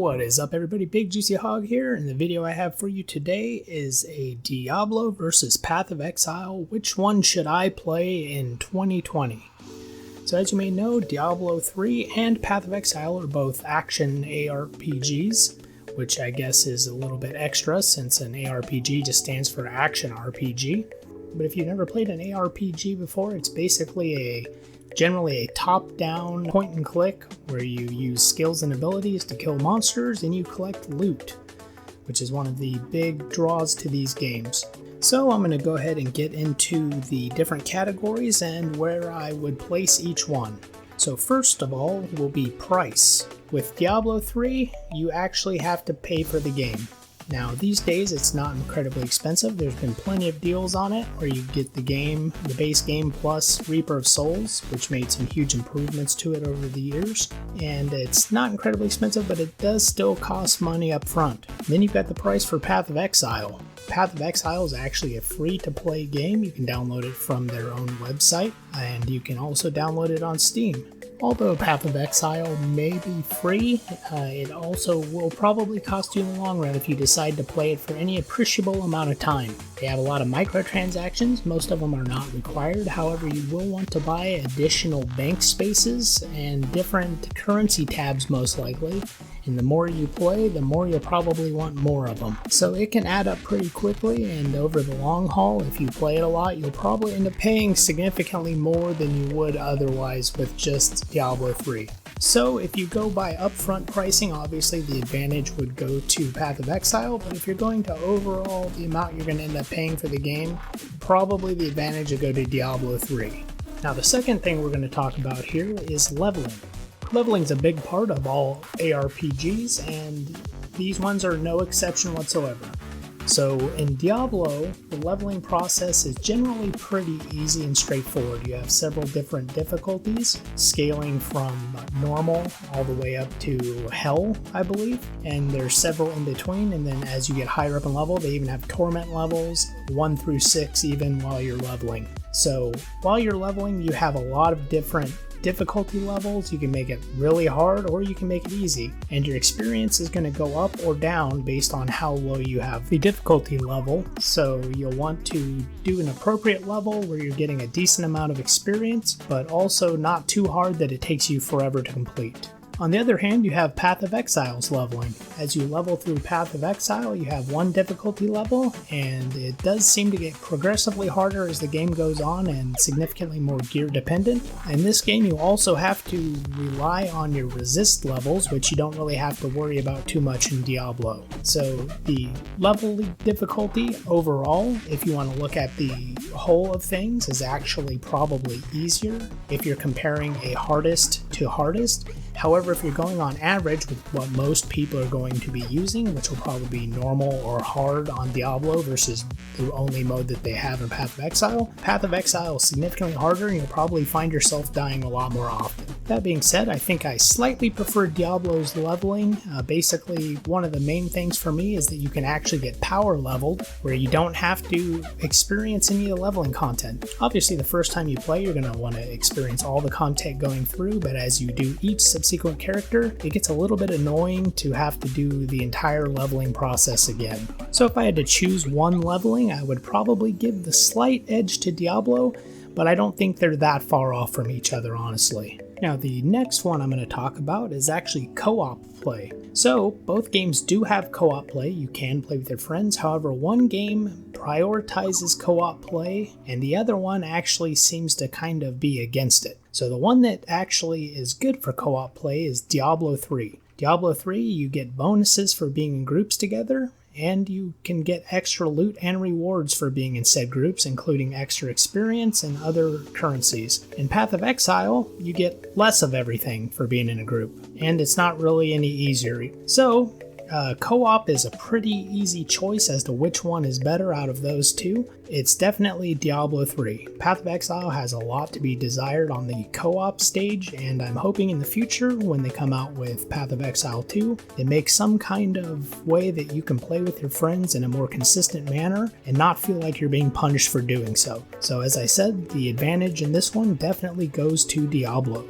What is up, everybody? Bigjuicyhog here, and the video I have for you today is a Diablo versus Path of Exile. Which one should I play in 2020? So as you may know, Diablo 3 and Path of Exile are both action ARPGs, which I guess is a little bit extra since an ARPG just stands for Action RPG. But if you've never played an ARPG before, it's basically generally a top-down point-and-click where you use skills and abilities to kill monsters and you collect loot, which is one of the big draws to these games. So I'm going to go ahead and get into the different categories and where I would place each one. So first of all will be price. With Diablo 3, you actually have to pay for the game. Now, these days it's not incredibly expensive. There's been plenty of deals on it where you get the base game plus Reaper of Souls, which made some huge improvements to it over the years. And it's not incredibly expensive, but it does still cost money up front. Then you've got the price for Path of Exile. Path of Exile is actually a free-to-play game. You can download it from their own website, and you can also download it on Steam. Although Path of Exile may be free, it also will probably cost you in the long run if you decide to play it for any appreciable amount of time. They have a lot of microtransactions, most of them are not required, however you will want to buy additional bank spaces and different currency tabs most likely. And the more you play, the more you'll probably want more of them. So it can add up pretty quickly, and over the long haul, if you play it a lot, you'll probably end up paying significantly more than you would otherwise with just Diablo 3. So if you go by upfront pricing, obviously the advantage would go to Path of Exile, but if you're going to overall the amount you're going to end up paying for the game, probably the advantage would go to Diablo 3. Now the second thing we're going to talk about here is leveling. Leveling's a big part of all ARPGs, and these ones are no exception whatsoever. So in Diablo, the leveling process is generally pretty easy and straightforward. You have several different difficulties, scaling from normal all the way up to hell, I believe, and there's several in between, and then as you get higher up in level, they even have torment levels, 1 through 6 even while you're leveling. So while you're leveling, you have a lot of different difficulty levels. You can make it really hard or you can make it easy, and your experience is going to go up or down based on how low you have the difficulty level. So you'll want to do an appropriate level where you're getting a decent amount of experience, but also not too hard that it takes you forever to complete. On the other hand, you have Path of Exile's leveling. As you level through Path of Exile, you have one difficulty level, and it does seem to get progressively harder as the game goes on and significantly more gear dependent. In this game, you also have to rely on your resist levels, which you don't really have to worry about too much in Diablo. So the level difficulty overall, if you want to look at the whole of things, is actually probably easier if you're comparing a hardest to hardest. However, if you're going on average with what most people are going to be using, which will probably be normal or hard on Diablo versus the only mode that they have in Path of Exile is significantly harder, and you'll probably find yourself dying a lot more often. That being said, I think I slightly prefer Diablo's leveling. Basically, one of the main things for me is that you can actually get power leveled, where you don't have to experience any of the leveling content. Obviously, the first time you play, you're going to want to experience all the content going through, but as you do each subsequent character, it gets a little bit annoying to have to do the entire leveling process again. So if I had to choose one leveling, I would probably give the slight edge to Diablo, but I don't think they're that far off from each other, honestly. Now, the next one I'm going to talk about is actually co-op play. So, both games do have co-op play. You can play with your friends. However, one game prioritizes co-op play, and the other one actually seems to kind of be against it. So, the one that actually is good for co-op play is Diablo 3. Diablo 3, you get bonuses for being in groups together, and you can get extra loot and rewards for being in said groups, including extra experience and other currencies. In Path of Exile, you get less of everything for being in a group, and it's not really any easier. So, co-op is a pretty easy choice as to which one is better out of those two. It's definitely Diablo 3. Path of Exile has a lot to be desired on the co-op stage, and I'm hoping in the future, when they come out with Path of Exile 2, they make some kind of way that you can play with your friends in a more consistent manner and not feel like you're being punished for doing so. So as I said, the advantage in this one definitely goes to Diablo.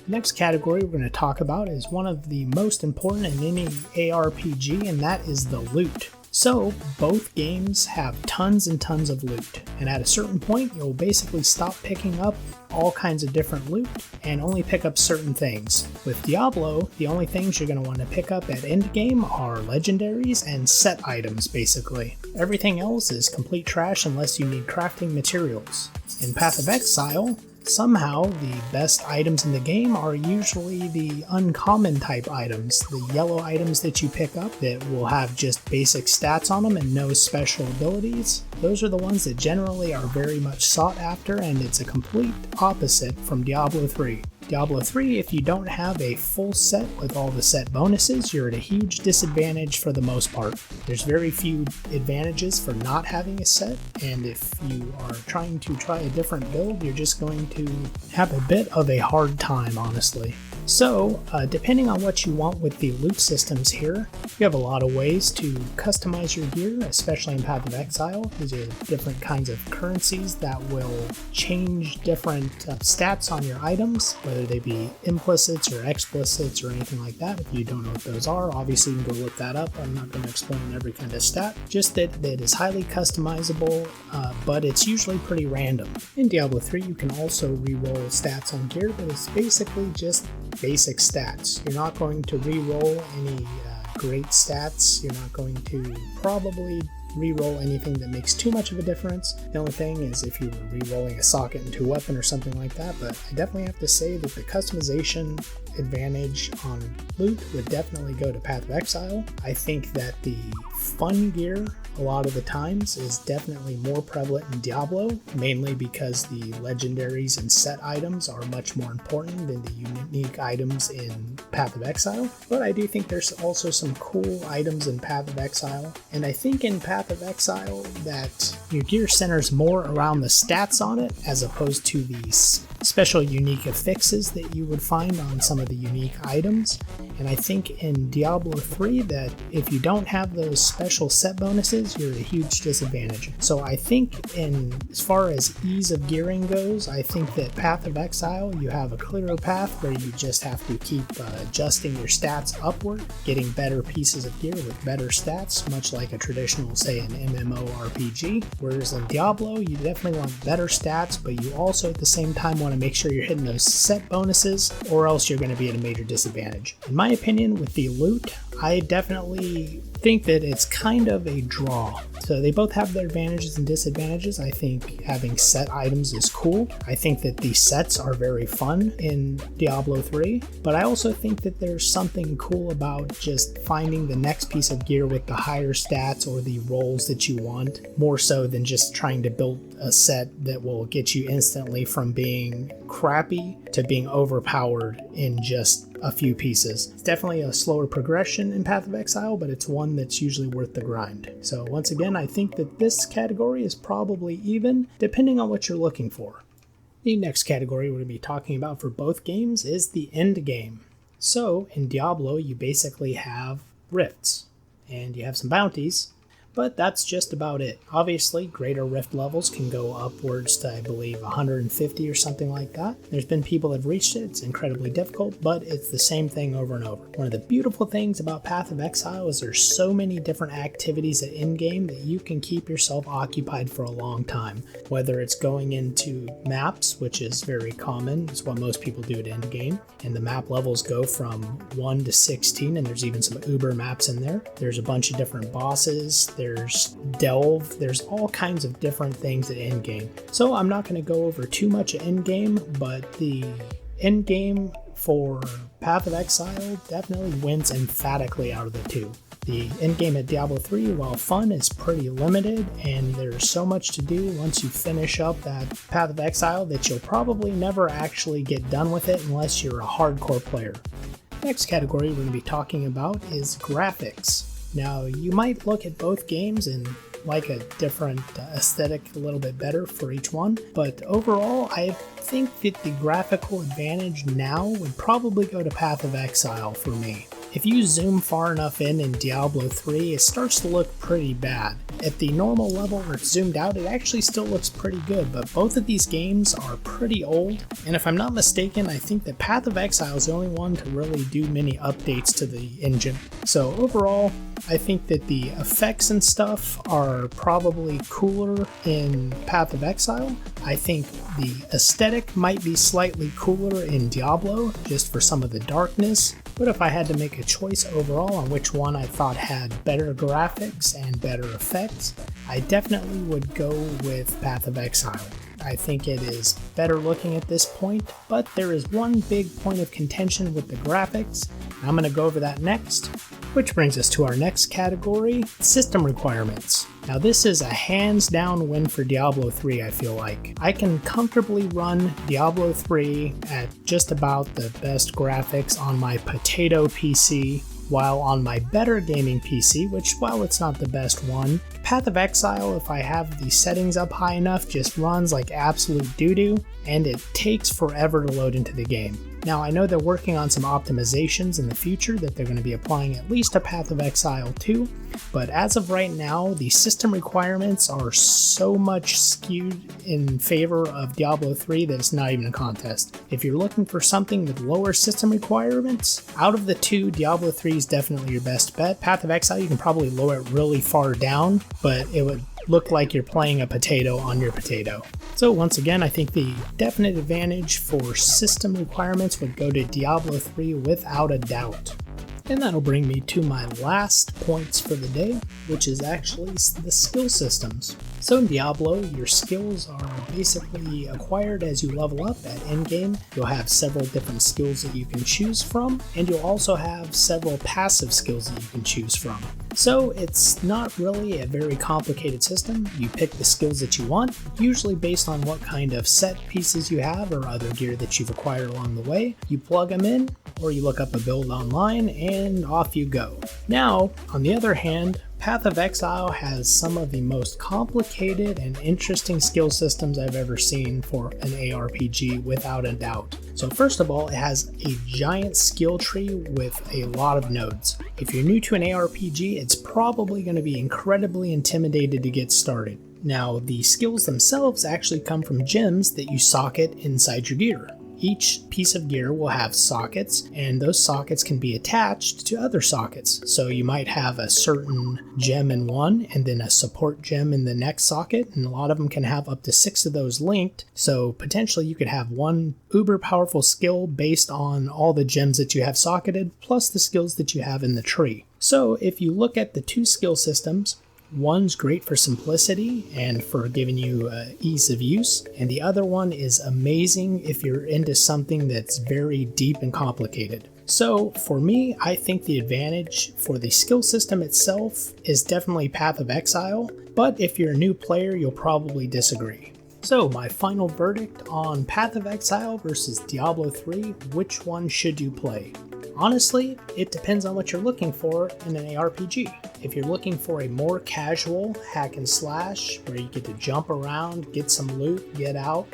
Next category we're going to talk about is one of the most important in any ARPG, and that is the loot. So, both games have tons and tons of loot, and at a certain point you'll basically stop picking up all kinds of different loot and only pick up certain things. With Diablo, the only things you're going to want to pick up at endgame are legendaries and set items, basically. Everything else is complete trash unless you need crafting materials. In Path of Exile, somehow the best items in the game are usually the uncommon type items, the yellow items that you pick up that will have just basic stats on them and no special abilities. Those are the ones that generally are very much sought after, and it's a complete opposite from Diablo 3. Diablo 3, if you don't have a full set with all the set bonuses, you're at a huge disadvantage for the most part. There's very few advantages for not having a set, and if you are trying to try a different build, you're just going to have a bit of a hard time, honestly. So, depending on what you want with the loot systems here, you have a lot of ways to customize your gear, especially in Path of Exile. These are different kinds of currencies that will change different stats on your items, whether they be implicits or explicits or anything like that. If you don't know what those are, obviously you can go look that up. I'm not going to explain every kind of stat, just that it is highly customizable, but it's usually pretty random. In Diablo 3, you can also reroll stats on gear, but it's basically just basic stats. You're not going to re-roll any great stats. You're not going to probably re-roll anything that makes too much of a difference. The only thing is if you were re-rolling a socket into a weapon or something like that, but I definitely have to say that the customization advantage on loot would definitely go to Path of Exile. I think that the fun gear a lot of the times is definitely more prevalent in Diablo, mainly because the legendaries and set items are much more important than the unique items in Path of Exile. But I do think there's also some cool items in Path of Exile, and I think in Path of Exile that your gear centers more around the stats on it as opposed to these special unique affixes that you would find on some of the unique items. And I think in Diablo 3 that if you don't have those special set bonuses, you're at a huge disadvantage. So I think as far as ease of gearing goes, I think that Path of Exile, you have a clearer path where you just have to keep adjusting your stats upward, getting better pieces of gear with better stats, much like a traditional, say, an MMORPG. Whereas in Diablo, you definitely want better stats, but you also at the same time want to make sure you're hitting those set bonuses, or else you're going to be at a major disadvantage. In my opinion, with the loot, I definitely think that it's kind of a draw. So they both have their advantages and disadvantages. I think having set items is cool. I think that the sets are very fun in Diablo 3, but I also think that there's something cool about just finding the next piece of gear with the higher stats or the rolls that you want, more so than just trying to build a set that will get you instantly from being crappy to being overpowered in just a few pieces. It's definitely a slower progression in Path of Exile, but it's one that's usually worth the grind. So once again, I think that this category is probably even, depending on what you're looking for. The next category we're going to be talking about for both games is the end game. So in Diablo, you basically have rifts, and you have some bounties, but that's just about it. Obviously, greater rift levels can go upwards to, I believe, 150 or something like that. There's been people that have reached it. It's incredibly difficult, but it's the same thing over and over. One of the beautiful things about Path of Exile is there's so many different activities at endgame that you can keep yourself occupied for a long time. Whether it's going into maps, which is very common, it's what most people do at endgame, and the map levels go from 1 to 16, and there's even some uber maps in there. There's a bunch of different bosses. There's delve, there's all kinds of different things at endgame. So I'm not going to go over too much at endgame, but the endgame for Path of Exile definitely wins emphatically out of the two. The endgame at Diablo 3, while fun, is pretty limited, and there's so much to do once you finish up that Path of Exile that you'll probably never actually get done with it unless you're a hardcore player. Next category we're going to be talking about is graphics. Now, you might look at both games and like a different aesthetic a little bit better for each one, but overall, I think that the graphical advantage now would probably go to Path of Exile for me. If you zoom far enough in Diablo 3, it starts to look pretty bad. At the normal level where it's zoomed out, it actually still looks pretty good, but both of these games are pretty old, and if I'm not mistaken, I think that Path of Exile is the only one to really do many updates to the engine. So overall, I think that the effects and stuff are probably cooler in Path of Exile. I think the aesthetic might be slightly cooler in Diablo, just for some of the darkness. But if I had to make a choice overall on which one I thought had better graphics and better effects, I definitely would go with Path of Exile. I think it is better looking at this point, but there is one big point of contention with the graphics, and I'm going to go over that next. Which brings us to our next category, system requirements. Now this is a hands down win for Diablo 3, I feel like. I can comfortably run Diablo 3 at just about the best graphics on my potato PC, while on my better gaming PC, which while it's not the best one, Path of Exile, if I have the settings up high enough, just runs like absolute doo-doo, and it takes forever to load into the game. Now I know they're working on some optimizations in the future that they're going to be applying at least to Path of Exile 2, but as of right now, the system requirements are so much skewed in favor of Diablo 3 that it's not even a contest. If you're looking for something with lower system requirements, out of the two, Diablo 3 is definitely your best bet. Path of Exile, you can probably lower it really far down, but it would look like you're playing a potato on your potato. So once again, I think the definite advantage for system requirements would go to Diablo 3 without a doubt. And that'll bring me to my last points for the day, which is actually the skill systems. So in Diablo, your skills are basically acquired as you level up at Endgame. You'll have several different skills that you can choose from, and you'll also have several passive skills that you can choose from. So it's not really a very complicated system. You pick the skills that you want, usually based on what kind of set pieces you have or other gear that you've acquired along the way. You plug them in, or you look up a build online, and off you go. Now, on the other hand, Path of Exile has some of the most complicated and interesting skill systems I've ever seen for an ARPG, without a doubt. So first of all, it has a giant skill tree with a lot of nodes. If you're new to an ARPG, it's probably going to be incredibly intimidated to get started. Now, the skills themselves actually come from gems that you socket inside your gear. Each piece of gear will have sockets, and those sockets can be attached to other sockets. So you might have a certain gem in one, and then a support gem in the next socket, and a lot of them can have up to 6 of those linked. So potentially you could have one uber powerful skill based on all the gems that you have socketed, plus the skills that you have in the tree. So if you look at the two skill systems, one's great for simplicity and for giving you ease of use, and the other one is amazing if you're into something that's very deep and complicated. So for me, I think the advantage for the skill system itself is definitely Path of Exile, but if you're a new player, you'll probably disagree. So my final verdict on Path of Exile versus Diablo 3, which one should you play? Honestly, it depends on what you're looking for in an ARPG. If you're looking for a more casual hack and slash, where you get to jump around, get some loot, get out,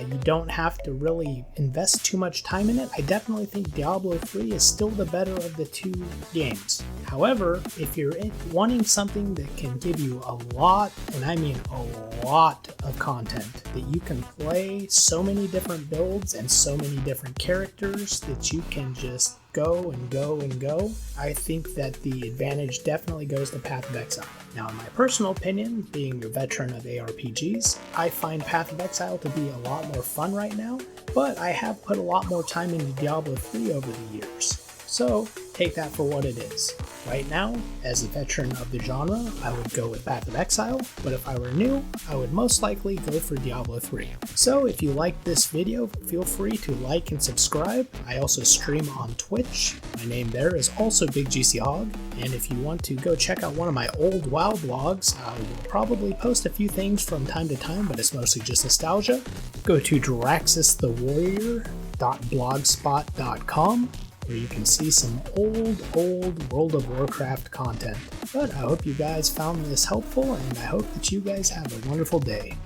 you don't have to really invest too much time in it, I definitely think Diablo 3 is still the better of the two games. However, if you're wanting something that can give you a lot, and I mean a lot of content, that you can play so many different builds and so many different characters that you can just go and go and go, I think that the advantage definitely goes to Path of Exile. Now, in my personal opinion, being a veteran of ARPGs, I find Path of Exile to be a lot more fun right now, but I have put a lot more time into Diablo 3 over the years. So take that for what it is. Right now, as a veteran of the genre, I would go with Path of Exile, but if I were new, I would most likely go for Diablo 3. So if you liked this video, feel free to like and subscribe. I also stream on Twitch. My name there is also Bigjuicyhog, and if you want to go check out one of my old WoW blogs, I will probably post a few things from time to time, but it's mostly just nostalgia. Go to draxusthewarrior.blogspot.com, where you can see some old World of Warcraft content. But I hope you guys found this helpful, and I hope that you guys have a wonderful day.